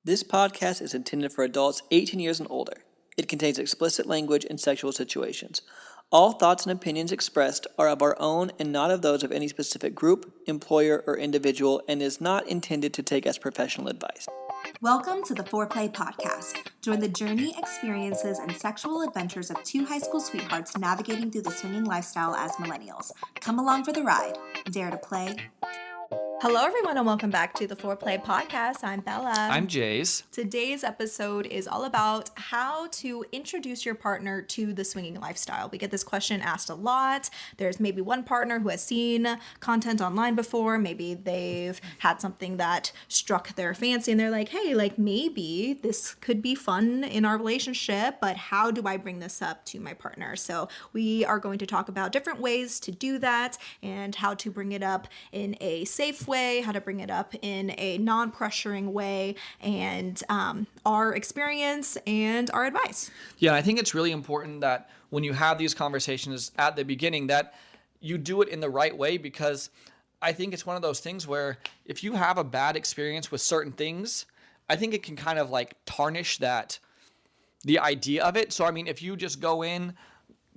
This podcast is intended for adults 18 years and older. It contains explicit language and sexual situations. All thoughts and opinions expressed are of our own and not of those of any specific group, employer, or individual, and is not intended to take as professional advice. Welcome to the Foreplay Podcast. Join the journey, experiences, and sexual adventures of two high school sweethearts navigating through the swinging lifestyle as millennials. Come along for the ride. Dare to play? Hello, everyone, and welcome back to the Foreplay Podcast. I'm Bella. I'm Jase. Today's episode is all about how to introduce your partner to the swinging lifestyle. We get this question asked a lot. There's maybe one partner who has seen content online before. Maybe they've had something that struck their fancy and they're like, hey, maybe this could be fun in our relationship, but how do I bring this up to my partner? So we are going to talk about different ways to do that and how to bring it up in a safe way, how to bring it up in a non-pressuring way, and our experience and our advice. Yeah, I think it's really important that when you have these conversations at the beginning that you do it in the right way, because I think it's one of those things where if you have a bad experience with certain things, I think it can kind of like tarnish the idea of it. So, I mean, if you just go in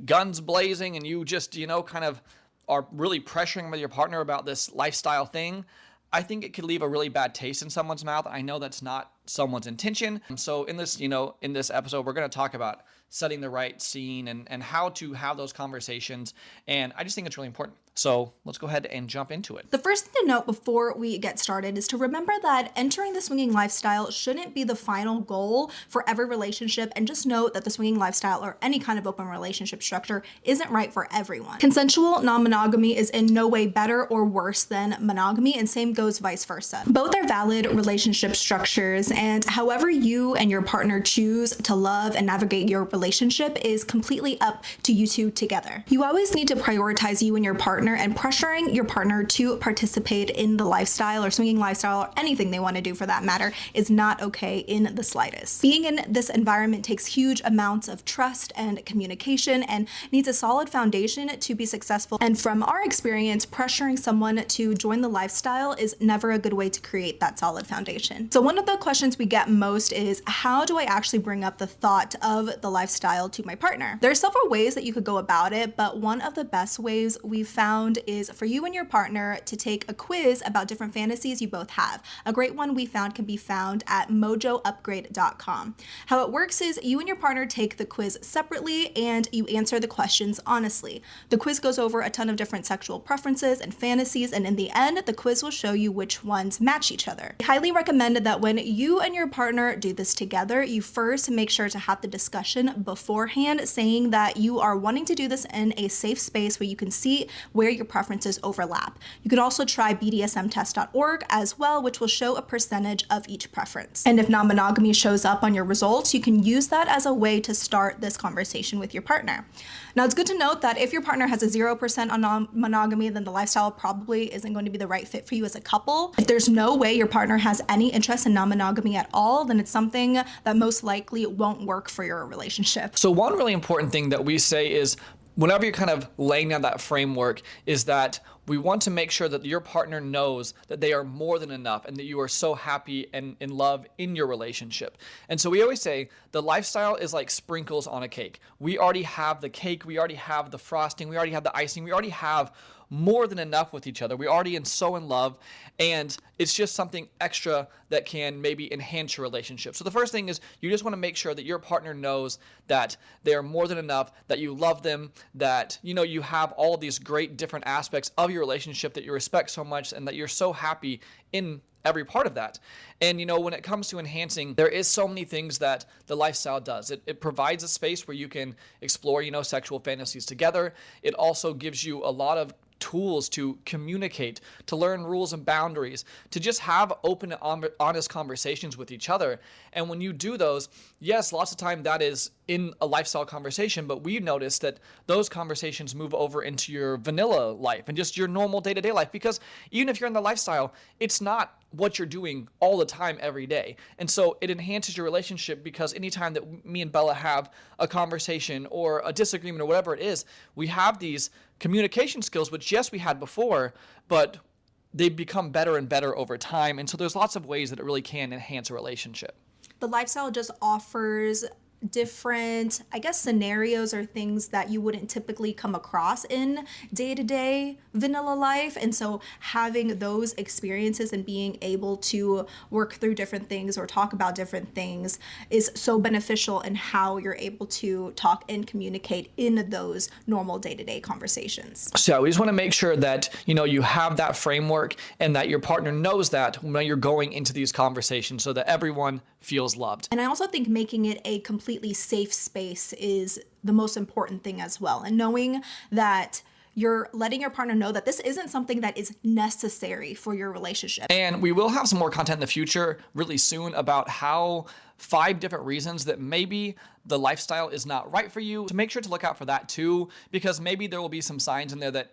guns blazing and you just, kind of are really pressuring with your partner about this lifestyle thing, I think it could leave a really bad taste in someone's mouth. I know that's not someone's intention. So in this, in this episode, we're going to talk about setting the right scene and how to have those conversations. And I just think it's really important. So let's go ahead and jump into it. The first thing to note before we get started is to remember that entering the swinging lifestyle shouldn't be the final goal for every relationship, and just note that the swinging lifestyle or any kind of open relationship structure isn't right for everyone. Consensual non-monogamy is in no way better or worse than monogamy, and same goes vice versa. Both are valid relationship structures, and however you and your partner choose to love and navigate your relationship is completely up to you two together. You always need to prioritize you and your partner, and pressuring your partner to participate in the lifestyle or swinging lifestyle or anything they want to do for that matter is not okay in the slightest. Being in this environment takes huge amounts of trust and communication and needs a solid foundation to be successful. And from our experience, pressuring someone to join the lifestyle is never a good way to create that solid foundation. So one of the questions we get most is, how do I actually bring up the thought of the lifestyle to my partner? There are several ways that you could go about it, but one of the best ways we've found is for you and your partner to take a quiz about different fantasies you both have. A great one we found can be found at mojoupgrade.com. How it works is you and your partner take the quiz separately and you answer the questions honestly. The quiz goes over a ton of different sexual preferences and fantasies, and in the end, the quiz will show you which ones match each other. I highly recommend that when you and your partner do this together, you first make sure to have the discussion beforehand, saying that you are wanting to do this in a safe space where you can see where your preferences overlap. You could also try bdsmtest.org as well, which will show a percentage of each preference. And if non-monogamy shows up on your results, you can use that as a way to start this conversation with your partner. Now, it's good to note that if your partner has a 0% on non-monogamy, then the lifestyle probably isn't going to be the right fit for you as a couple. If there's no way your partner has any interest in non-monogamy at all, then it's something that most likely won't work for your relationship. So one really important thing that we say is, whenever you're kind of laying down that framework, is that we want to make sure that your partner knows that they are more than enough and that you are so happy and in love in your relationship. And so we always say the lifestyle is like sprinkles on a cake. We already have the cake, we already have the frosting, we already have the icing, we already have more than enough with each other. We're already so in love, and it's just something extra that can maybe enhance your relationship. So the first thing is you just want to make sure that your partner knows that they are more than enough, that you love them, that you have all these great different aspects of your relationship that you respect so much, and that you're so happy in every part of that. And when it comes to enhancing, there is so many things that the lifestyle does. It provides a space where you can explore sexual fantasies together. It also gives you a lot of tools to communicate, to learn rules and boundaries, to just have open and honest conversations with each other. And when you do those, yes, lots of time that is in a lifestyle conversation, but we noticed that those conversations move over into your vanilla life and just your normal day-to-day life, because even if you're in the lifestyle, it's not what you're doing all the time every day. And so it enhances your relationship, because anytime that me and Bella have a conversation or a disagreement or whatever it is, we have these communication skills, which yes, we had before, but they become better and better over time. And so there's lots of ways that it really can enhance a relationship. The lifestyle just offers different, I guess, scenarios or things that you wouldn't typically come across in day-to-day vanilla life. And so having those experiences and being able to work through different things or talk about different things is so beneficial in how you're able to talk and communicate in those normal day-to-day conversations. So we just want to make sure that, you have that framework and that your partner knows that when you're going into these conversations so that everyone feels loved. And I also think making it a completely safe space is the most important thing as well. And knowing that you're letting your partner know that this isn't something that is necessary for your relationship. And we will have some more content in the future really soon about how 5 different reasons that maybe the lifestyle is not right for you. So make sure to look out for that too, because maybe there will be some signs in there that,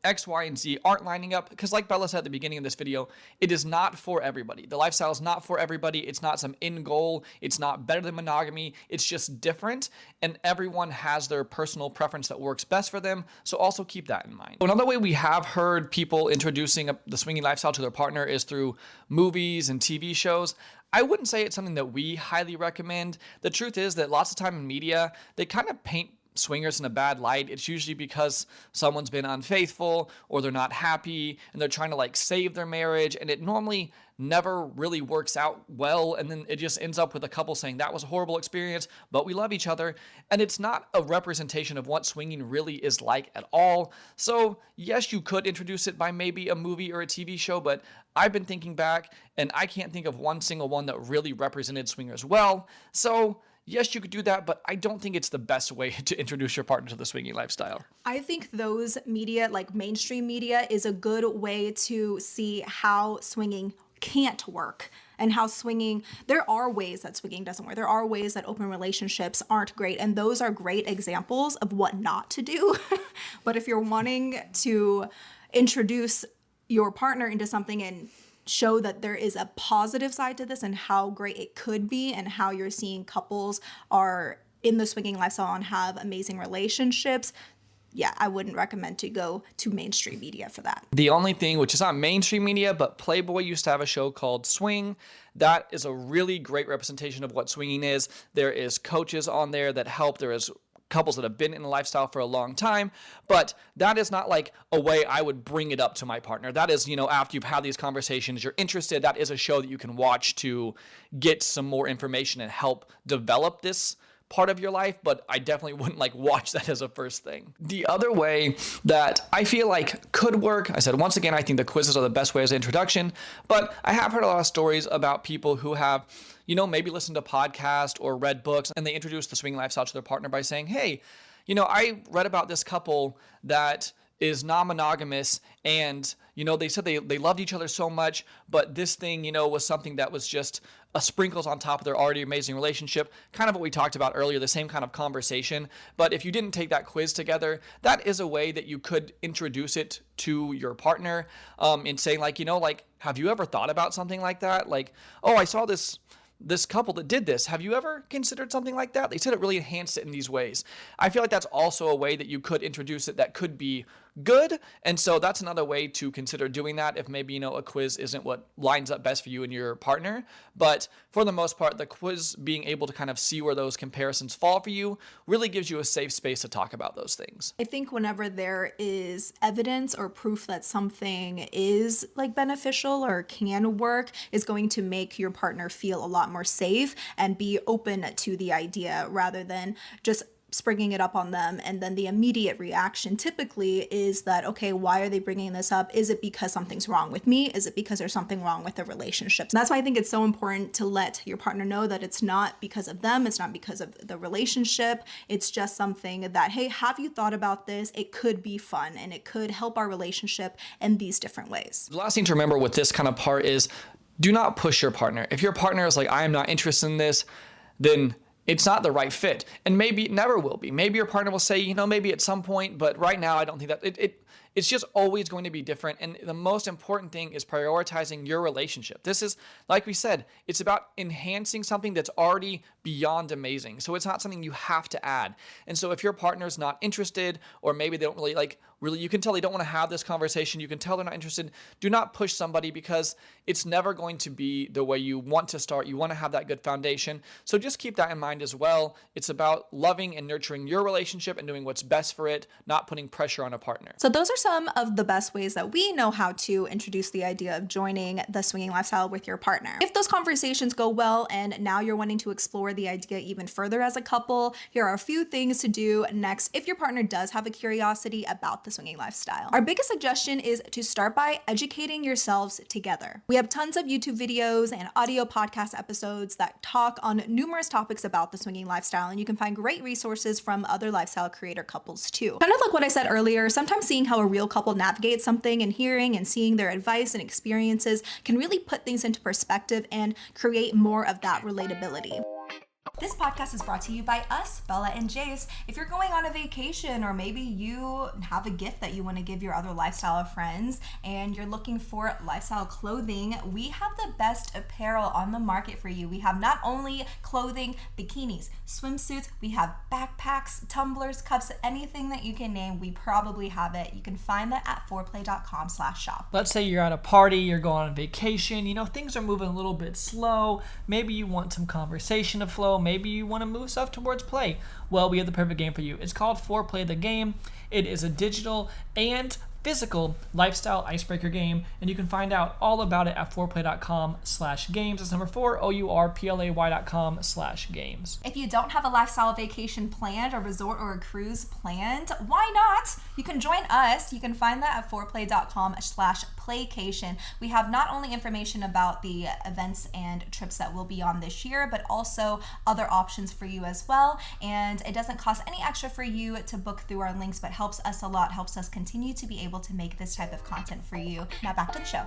X, Y, and Z aren't lining up. Because like Bella said at the beginning of this video, it is not for everybody. The lifestyle is not for everybody. It's not some end goal. It's not better than monogamy. It's just different. And everyone has their personal preference that works best for them. So also keep that in mind. Another way we have heard people introducing the swinging lifestyle to their partner is through movies and TV shows. I wouldn't say it's something that we highly recommend. The truth is that lots of time in media, they kind of paint swingers in a bad light. It's usually because someone's been unfaithful or they're not happy and they're trying to save their marriage, and it normally never really works out well, and then it just ends up with a couple saying that was a horrible experience, but we love each other, and it's not a representation of what swinging really is like at all. So yes, you could introduce it by maybe a movie or a TV show, but I've been thinking back and I can't think of one single one that really represented swingers well. So yes, you could do that, but I don't think it's the best way to introduce your partner to the swinging lifestyle. I think those media, like mainstream media, is a good way to see how swinging can't work and how there are ways that swinging doesn't work. There are ways that open relationships aren't great, and those are great examples of what not to do. But if you're wanting to introduce your partner into something and show that there is a positive side to this and how great it could be and how you're seeing couples are in the swinging lifestyle and have amazing relationships, yeah, I wouldn't recommend to go to mainstream media for that. The only thing, which is not mainstream media, but Playboy used to have a show called Swing. That is a really great representation of what swinging is. There is coaches on there that help. There is couples that have been in a lifestyle for a long time, but that is not like a way I would bring it up to my partner. That is, after you've had these conversations, you're interested, that is a show that you can watch to get some more information and help develop this part of your life, but I definitely wouldn't watch that as a first thing. The other way that I feel could work, I said, once again, I think the quizzes are the best way as an introduction, but I have heard a lot of stories about people who have, maybe listened to podcasts or read books, and they introduce the swinging lifestyle to their partner by saying, hey, I read about this couple that is non-monogamous, and they said they loved each other so much, but this thing was something that was just a sprinkles on top of their already amazing relationship, kind of what we talked about earlier, the same kind of conversation. But if you didn't take that quiz together, that is a way that you could introduce it to your partner, in saying have you ever thought about something like that? Oh, I saw this couple that did this. Have you ever considered something like that? They said it really enhanced it in these ways. I feel like that's also a way that you could introduce it that could be good. And so that's another way to consider doing that if maybe, a quiz isn't what lines up best for you and your partner. But for the most part, the quiz being able to kind of see where those comparisons fall for you really gives you a safe space to talk about those things. I think whenever there is evidence or proof that something is beneficial or can work, is going to make your partner feel a lot more safe and be open to the idea rather than just springing it up on them. And then the immediate reaction typically is that, okay, why are they bringing this up? Is it because something's wrong with me? Is it because there's something wrong with the relationship? And that's why I think it's so important to let your partner know that it's not because of them. It's not because of the relationship. It's just something that, hey, have you thought about this? It could be fun and it could help our relationship in these different ways. The last thing to remember with this kind of part is do not push your partner. If your partner is I am not interested in this, then it's not the right fit. And maybe it never will be. Maybe your partner will say, maybe at some point, but right now I don't think that It's just always going to be different. And the most important thing is prioritizing your relationship. This is, like we said, it's about enhancing something that's already beyond amazing. So it's not something you have to add. And so if your partner's not interested, or maybe they don't really, you can tell they don't want to have this conversation, you can tell they're not interested, do not push somebody, because it's never going to be the way you want to start. You want to have that good foundation. So just keep that in mind as well. It's about loving and nurturing your relationship and doing what's best for it, not putting pressure on a partner. So those are some of the best ways that we know how to introduce the idea of joining the swinging lifestyle with your partner. If those conversations go well and now you're wanting to explore the idea even further as a couple, here are a few things to do next if your partner does have a curiosity about the swinging lifestyle. Our biggest suggestion is to start by educating yourselves together. We have tons of YouTube videos and audio podcast episodes that talk on numerous topics about the swinging lifestyle, and you can find great resources from other lifestyle creator couples too. Kind of like what I said earlier, sometimes seeing how a real couple navigates something and hearing and seeing their advice and experiences can really put things into perspective and create more of that relatability. This podcast is brought to you by us, Bella and Jase. If you're going on a vacation, or maybe you have a gift that you want to give your other lifestyle friends and you're looking for lifestyle clothing, we have the best apparel on the market for you. We have not only clothing, bikinis, swimsuits, we have backpacks, tumblers, cups, anything that you can name, we probably have it. You can find that at foreplay.com/shop. Let's say you're at a party, you're going on vacation, things are moving a little bit slow. Maybe you want some conversation to flow. Maybe you want to move stuff towards play. Well, we have the perfect game for you. It's called Foreplay the Game. It is a digital and physical lifestyle icebreaker game, and you can find out all about it at foreplay.com/games. That's number 4, OURPLAY.com/games. If you don't have a lifestyle vacation planned, a resort or a cruise planned, why not? You can join us. You can find that at foreplay.com/playcation. We have not only information about the events and trips that we'll be on this year, but also other options for you as well. And it doesn't cost any extra for you to book through our links, but helps us a lot, helps us continue to be able to make this type of content for you. Now back to the show.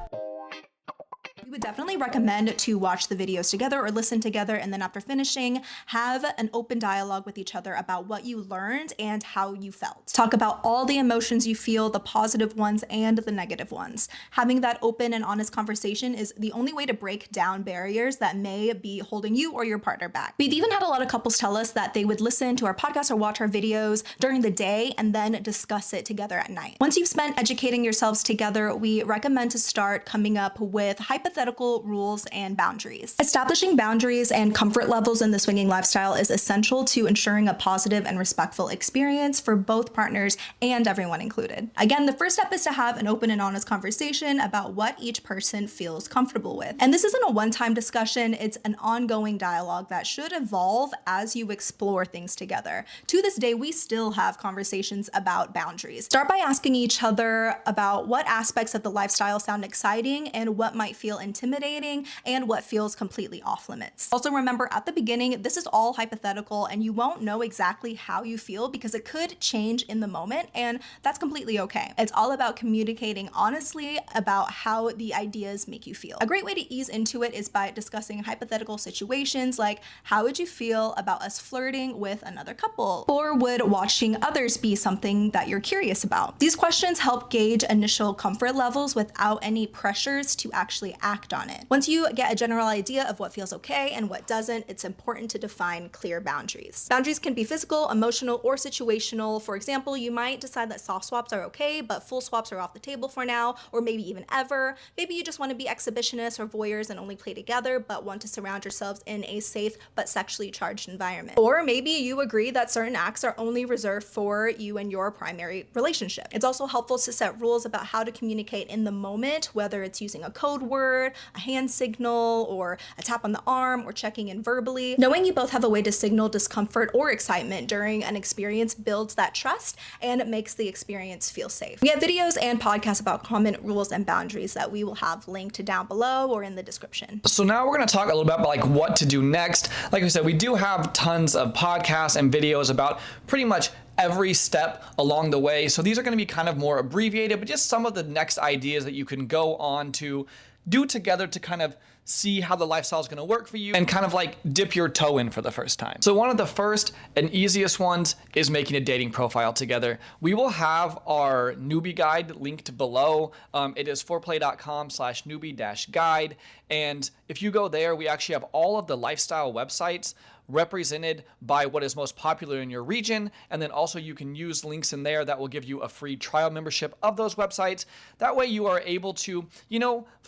We would definitely recommend to watch the videos together or listen together, and then after finishing, have an open dialogue with each other about what you learned and how you felt. Talk about all the emotions you feel, the positive ones and the negative ones. Having that open and honest conversation is the only way to break down barriers that may be holding you or your partner back. We've even had a lot of couples tell us that they would listen to our podcast or watch our videos during the day and then discuss it together at night. Once you've spent educating yourselves together, we recommend to start coming up with hypothetical rules and boundaries. Establishing boundaries and comfort levels in the swinging lifestyle is essential to ensuring a positive and respectful experience for both partners and everyone included. Again, the first step is to have an open and honest conversation about what each person feels comfortable with. And this isn't a one-time discussion, it's an ongoing dialogue that should evolve as you explore things together. To this day, we still have conversations about boundaries. Start by asking each other about what aspects of the lifestyle sound exciting and what might feel intimidating and what feels completely off limits. Also remember, at the beginning, this is all hypothetical and you won't know exactly how you feel because it could change in the moment, and that's completely okay. It's all about communicating honestly about how the ideas make you feel. A great way to ease into it is by discussing hypothetical situations like, how would you feel about us flirting with another couple? Or would watching others be something that you're curious about? These questions help gauge initial comfort levels without any pressures to actually act on it. Once you get a general idea of what feels okay and what doesn't, it's important to define clear boundaries. Boundaries can be physical, emotional, or situational. For example, you might decide that soft swaps are okay, but full swaps are off the table for now, or maybe even ever. Maybe you just want to be exhibitionists or voyeurs and only play together, but want to surround yourselves in a safe but sexually charged environment. Or maybe you agree that certain acts are only reserved for you and your primary relationship. It's also helpful to set rules about how to communicate in the moment, whether it's using a code word, a hand signal, or a tap on the arm, or checking in verbally. Knowing you both have a way to signal discomfort or excitement during an experience builds that trust and makes the experience feel safe. We have videos and podcasts about common rules and boundaries that we will have linked down below or in the description. So now we're going to talk a little bit about what to do next. Like I said, we do have tons of podcasts and videos about pretty much every step along the way. So these are going to be kind of more abbreviated, but just some of the next ideas that you can go on to do together to kind of see how the lifestyle is going to work for you and kind of like dip your toe in for the first time. So one of the first and easiest ones is making a dating profile together. We will have our newbie guide linked below. It is foreplay.com/newbie-guide. And if you go there, we actually have all of the lifestyle websites represented by what is most popular in your region. And then also you can use links in there that will give you a free trial membership of those websites. That way you are able to,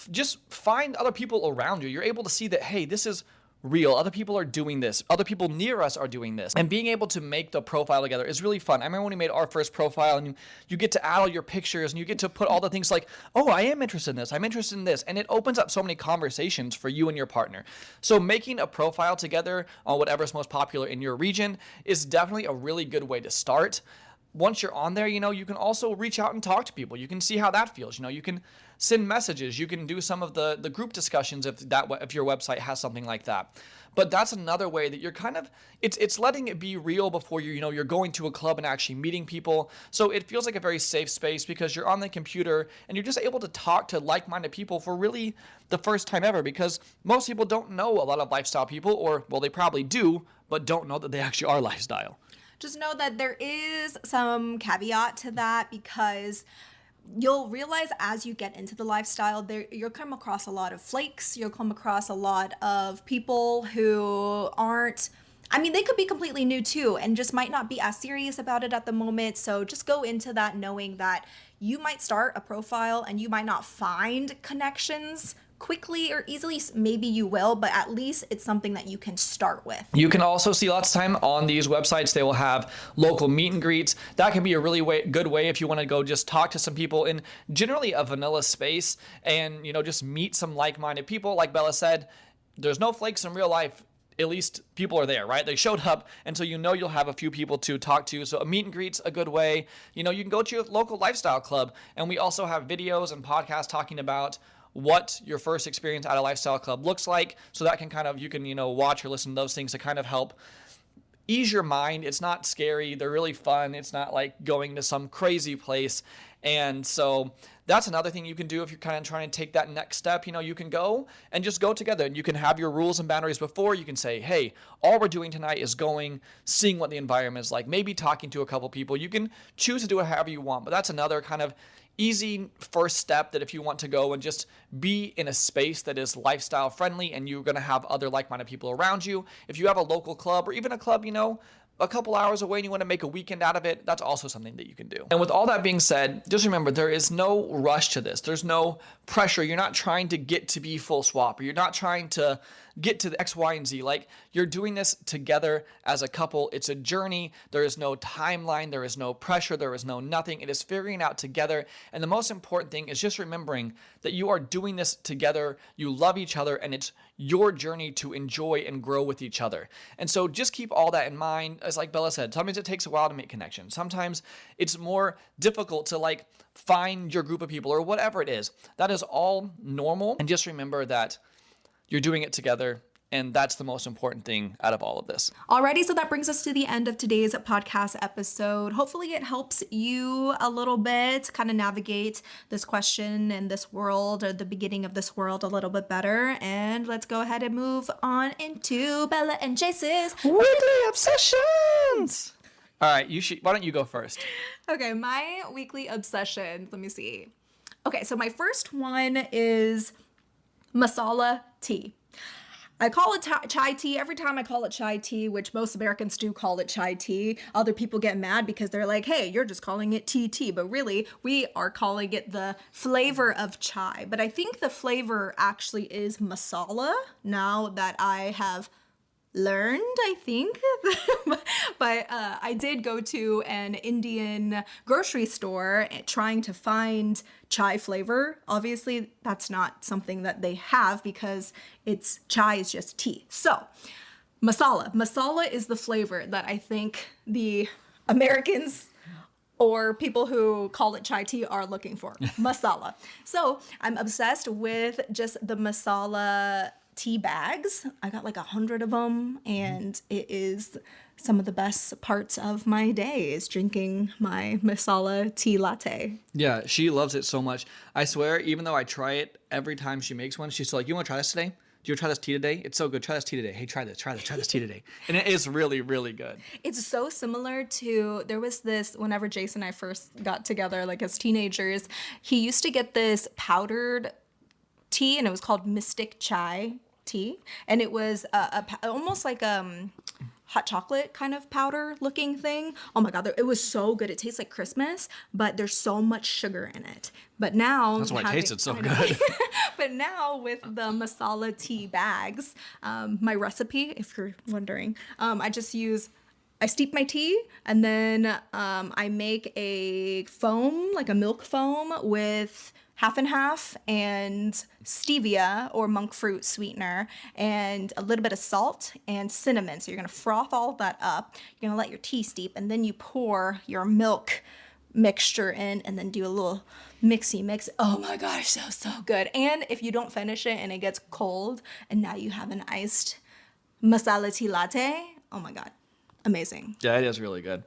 just find other people around you. You're able to see that, hey, this is real. Other people are doing this. Other people near us are doing this. And being able to make the profile together is really fun. I remember when we made our first profile and you get to add all your pictures and you get to put all the things like, oh, I am interested in this. I'm interested in this. And it opens up so many conversations for you and your partner. So making a profile together on whatever's most popular in your region is definitely a really good way to start. Once you're on there, you can also reach out and talk to people. You can see how that feels. You can send messages. You can do some of the group discussions if your website has something like that. But that's another way that you're kind of, it's letting it be real before you're going to a club and actually meeting people. So it feels like a very safe space because you're on the computer and you're just able to talk to like-minded people for really the first time ever, because most people don't know a lot of lifestyle people, or, well, they probably do, but don't know that they actually are lifestyle. Just know that there is some caveat to that, because you'll realize as you get into the lifestyle, you'll come across a lot of flakes. You'll come across a lot of people who they could be completely new too and just might not be as serious about it at the moment. So just go into that knowing that you might start a profile and you might not find connections quickly or easily. Maybe you will, but at least it's something that you can start with. You can also see lots of time on these websites, they will have local meet and greets. That can be a really good way if you want to go just talk to some people in generally a vanilla space and, just meet some like-minded people. Like Bella said, there's no flakes in real life. At least people are there, right? They showed up, and so you'll have a few people to talk to. So a meet and greet's a good way. You can go to your local lifestyle club, and we also have videos and podcasts talking about what your first experience at a lifestyle club looks like. So that can you can watch or listen to those things to kind of help ease your mind. It's not scary. They're really fun. It's not like going to some crazy place. And so that's another thing you can do if you're kind of trying to take that next step. You can go and just go together, and you can have your rules and boundaries before. You can say, hey, all we're doing tonight is seeing what the environment is like, maybe talking to a couple people. You can choose to do it however you want, but that's another kind of easy first step, that if you want to go and just be in a space that is lifestyle friendly and you're going to have other like-minded people around you. If you have a local club or even a club, a couple hours away and you want to make a weekend out of it, that's also something that you can do. And with all that being said, just remember, there is no rush to this. There's no pressure. You're not trying to get to be full swap, or you're not trying to get to the X, Y, and Z. Like, you're doing this together as a couple. It's a journey. There is no timeline. There is no pressure. There is no nothing. It is figuring it out together. And the most important thing is just remembering that you are doing this together. You love each other, and it's your journey to enjoy and grow with each other. And so just keep all that in mind. As like Bella said, sometimes it takes a while to make connections. Sometimes it's more difficult to find your group of people or whatever it is. That is all normal. And just remember that you're doing it together, and that's the most important thing out of all of this. Alrighty, so that brings us to the end of today's podcast episode. Hopefully it helps you a little bit kind of navigate this question and this world, or the beginning of this world, a little bit better. And let's go ahead and move on into Bella and Jase's Weekly Obsessions! All right, why don't you go first? Okay, my weekly obsession, let me see. Okay, so my first one is masala tea. I call it chai tea. Every time I call it chai tea, which most Americans do call it chai tea, other people get mad because they're like, hey, you're just calling it tea. But really, we are calling it the flavor of chai. But I think the flavor actually is masala, now that I have learned, I think. But I did go to an Indian grocery store trying to find chai flavor. Obviously, that's not something that they have because chai is just tea. So masala is the flavor that I think the Americans or people who call it chai tea are looking for. Masala. So I'm obsessed with just the masala tea bags. I got 100 of them, and it is some of the best parts of my day is drinking my masala tea latte. Yeah, she loves it so much. I swear, even though I try it every time she makes one, she's like, you want to try this today? you try this tea today? It's so good. Try this tea today. Hey, try this tea today. And it is really, really good. It's so similar to, there was this, whenever Jase and I first got together, like as teenagers, he used to get this powdered tea, and it was called Mystic Chai tea. And it was almost like hot chocolate kind of powder looking thing. Oh my God, it was so good. It tastes like Christmas, but there's so much sugar in it. But now That's why it tasted so good. But now with the masala tea bags, my recipe, if you're wondering, I steep my tea, and then I make a foam, like a milk foam with half and half and stevia or monk fruit sweetener and a little bit of salt and cinnamon. So you're going to froth all of that up. You're going to let your tea steep, and then you pour your milk mixture in and then do a little mixy mix. Oh my gosh, so good. And if you don't finish it and it gets cold and now you have an iced masala tea latte, oh my God, amazing. Yeah, it is really good.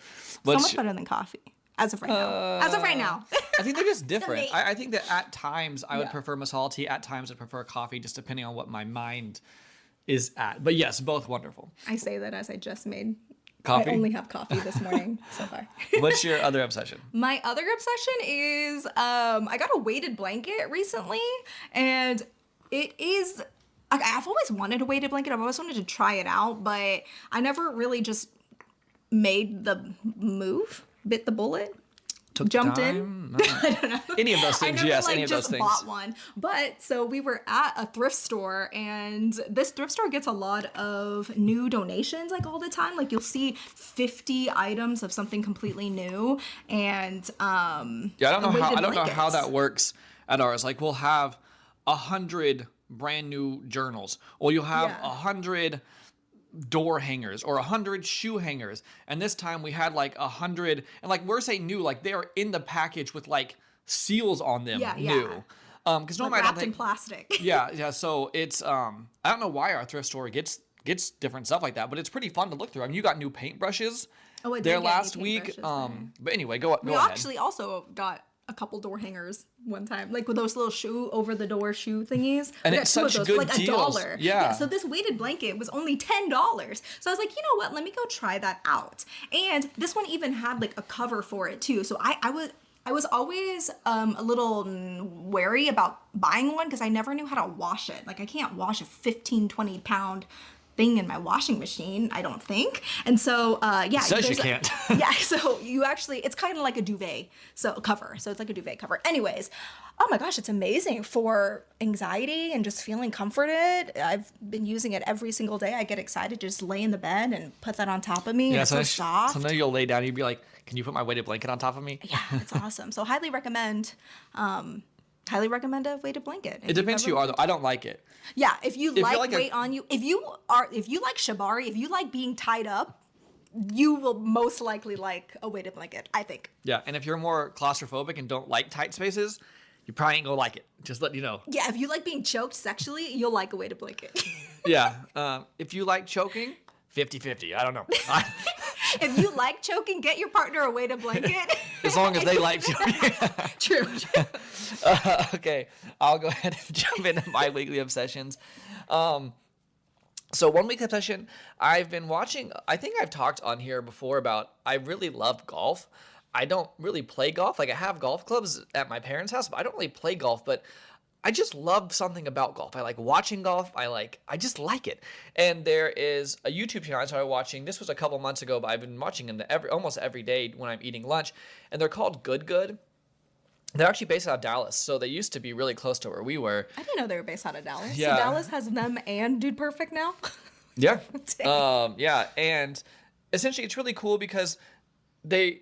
So much better than coffee. As of right now. I think they're just different. I think that at times I would prefer masala tea. At times I'd prefer coffee, just depending on what my mind is at. But yes, both wonderful. I say that as I just made coffee. I only have coffee this morning so far. What's your other obsession? My other obsession is I got a weighted blanket recently, and it is. I've always wanted a weighted blanket. I've always wanted to try it out, but I never really just made the move. Bit the bullet, jumped in. No. I don't know. Any of those things, yes. Any of those things. I just bought one. But so we were at a thrift store, and this thrift store gets a lot of new donations like all the time. Like you'll see 50 items of something completely new, and I don't know how that works at ours. Like we'll have 100 brand new journals, or you'll have 100 door hangers or 100 shoe hangers, and this time we had like 100, and like we're saying new, like they are in the package with like seals on them, new. Because normally like I don't think in plastic. yeah. So it's I don't know why our thrift store gets different stuff like that, but it's pretty fun to look through. I mean, you got new paintbrushes there last week. But anyway, go ahead. We actually also got a couple door hangers one time, like with those little shoe over the door shoe thingies. And it's such good like deals. $1. Yeah. So this weighted blanket was only $10. So I was like, you know what? Let me go try that out. And this one even had like a cover for it too. So I was always a little wary about buying one because I never knew how to wash it. Like I can't wash a 20 pound thing in my washing machine, I don't think. And so it says you can't. So you actually, it's kind of like a duvet cover. So it's like a duvet cover. Anyways, oh my gosh, it's amazing for anxiety and just feeling comforted. I've been using it every single day. I get excited to just lay in the bed and put that on top of me. Yeah, it's so soft. Sometimes you'll lay down and you'll be like, can you put my weighted blanket on top of me? Yeah, it's awesome. So highly recommend a weighted blanket. It depends who you are though. I don't like it. Yeah, if you like weight on you, if you like shibari, if you like being tied up, you will most likely like a weighted blanket, I think. Yeah, and if you're more claustrophobic and don't like tight spaces, you probably ain't gonna like it. Just letting you know. Yeah, if you like being choked sexually, you'll like a weighted blanket. Yeah, if you like choking, 50-50. I don't know. If you like choking, get your partner a weighted blanket. As long as they like choking. True. Okay, I'll go ahead and jump into my weekly obsessions. So one week obsession, I've been watching, I think I've talked on here before about, I really love golf. I don't really play golf. Like I have golf clubs at my parents' house, but I don't really play golf. But I just love something about golf. I like watching golf. I just like it. And there is a YouTube channel I started watching. This was a couple months ago, but I've been watching them almost every day when I'm eating lunch. And they're called Good Good. They're actually based out of Dallas, so they used to be really close to where we were. I didn't know they were based out of Dallas. Yeah. So Dallas has them and Dude Perfect now? Yeah. Yeah, and essentially it's really cool because they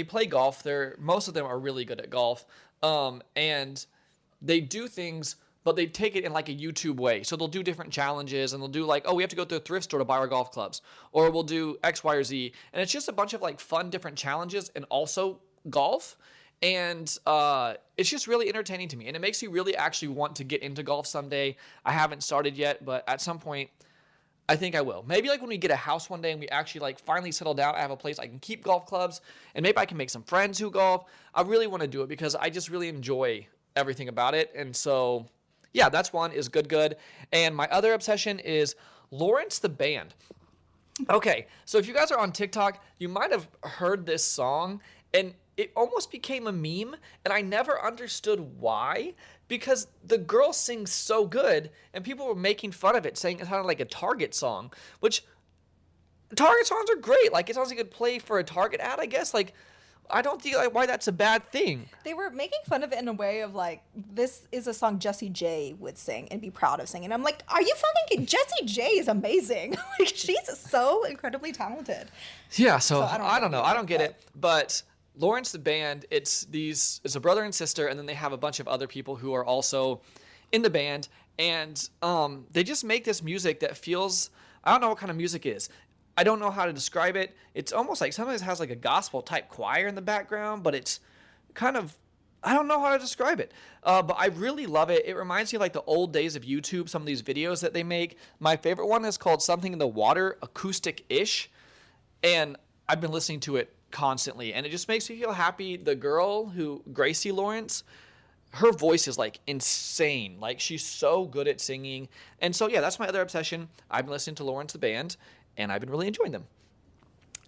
play golf. Most of them are really good at golf. And they do things, but they take it in like a YouTube way. So they'll do different challenges, and they'll do like, oh, we have to go to a thrift store to buy our golf clubs, or we'll do X, Y, or Z. And it's just a bunch of like fun different challenges and also golf. And it's just really entertaining to me. And it makes me really actually want to get into golf someday. I haven't started yet, but at some point, I think I will. Maybe like when we get a house one day and we actually like finally settle down, I have a place I can keep golf clubs, and maybe I can make some friends who golf. I really want to do it because I just really enjoy everything about it. And so, yeah, that's one, is Good Good. And my other obsession is Lawrence the Band. Okay, so if you guys are on TikTok, you might have heard this song, and it almost became a meme, and I never understood why, because the girl sings so good, and people were making fun of it, saying it sounded like a Target song, which Target songs are great. Like, it sounds like it could play for a Target ad, I guess. Like, I don't see like why that's a bad thing. They were making fun of it in a way of like, this is a song Jessie would sing and be proud of singing. I'm like, are you fucking Jessie J is amazing. Like, she's so incredibly talented. Yeah, so I don't know. I don't get it. But Lawrence the Band, it's a brother and sister, and then they have a bunch of other people who are also in the band, and they just make this music that feels, I don't know what kind of music it is. I don't know how to describe it. It's almost like sometimes it has like a gospel type choir in the background, but it's kind of, I don't know how to describe it. But I really love it. It reminds me of like the old days of YouTube, some of these videos that they make. My favorite one is called Something in the Water, acoustic-ish. And I've been listening to it constantly, and it just makes me feel happy. The girl Gracie Lawrence, her voice is like insane. Like, she's so good at singing. And so, yeah, that's my other obsession. I've been listening to Lawrence the Band, and I've been really enjoying them.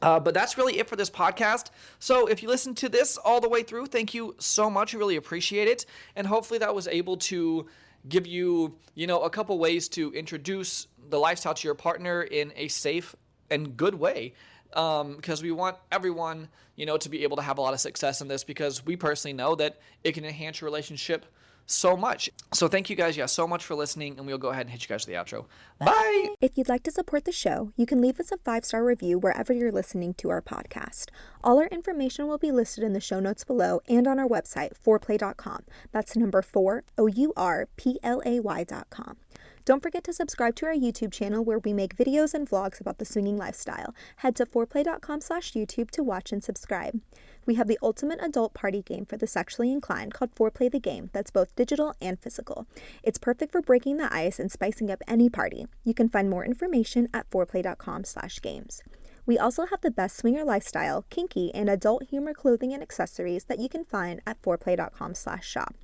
But that's really it for this podcast. So if you listened to this all the way through, thank you so much. I really appreciate it. And hopefully that was able to give you, a couple ways to introduce the lifestyle to your partner in a safe and good way. Because we want everyone, to be able to have a lot of success in this, because we personally know that it can enhance your relationship so much. So thank you guys, so much for listening, and we'll go ahead and hit you guys to the outro. Bye! If you'd like to support the show, you can leave us a 5-star review wherever you're listening to our podcast. All our information will be listed in the show notes below and on our website, fourplay.com. That's number 4, OURPLAY.com. Don't forget to subscribe to our YouTube channel, where we make videos and vlogs about the swinging lifestyle. Head to fourplay.com/YouTube to watch and subscribe. We have the ultimate adult party game for the sexually inclined called Foreplay the Game, that's both digital and physical. It's perfect for breaking the ice and spicing up any party. You can find more information at foreplay.com/games. We also have the best swinger lifestyle, kinky, and adult humor clothing and accessories that you can find at foreplay.com/shop.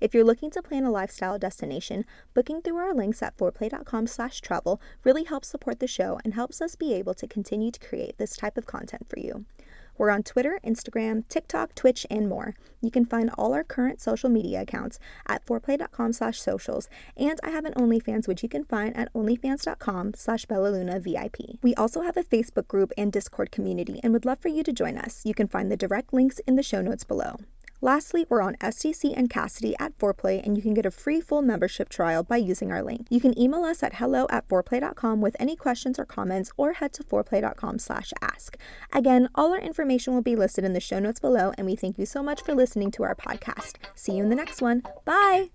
If you're looking to plan a lifestyle destination, booking through our links at foreplay.com/travel really helps support the show and helps us be able to continue to create this type of content for you. We're on Twitter, Instagram, TikTok, Twitch, and more. You can find all our current social media accounts at foreplay.com/socials, and I have an OnlyFans, which you can find at onlyfans.com/BellaLunaVIP. We also have a Facebook group and Discord community and would love for you to join us. You can find the direct links in the show notes below. Lastly, we're on STC and Cassidy at Foreplay, and you can get a free full membership trial by using our link. You can email us at hello@foreplay.com with any questions or comments, or head to foreplay.com/ask. Again, all our information will be listed in the show notes below, and we thank you so much for listening to our podcast. See you in the next one. Bye!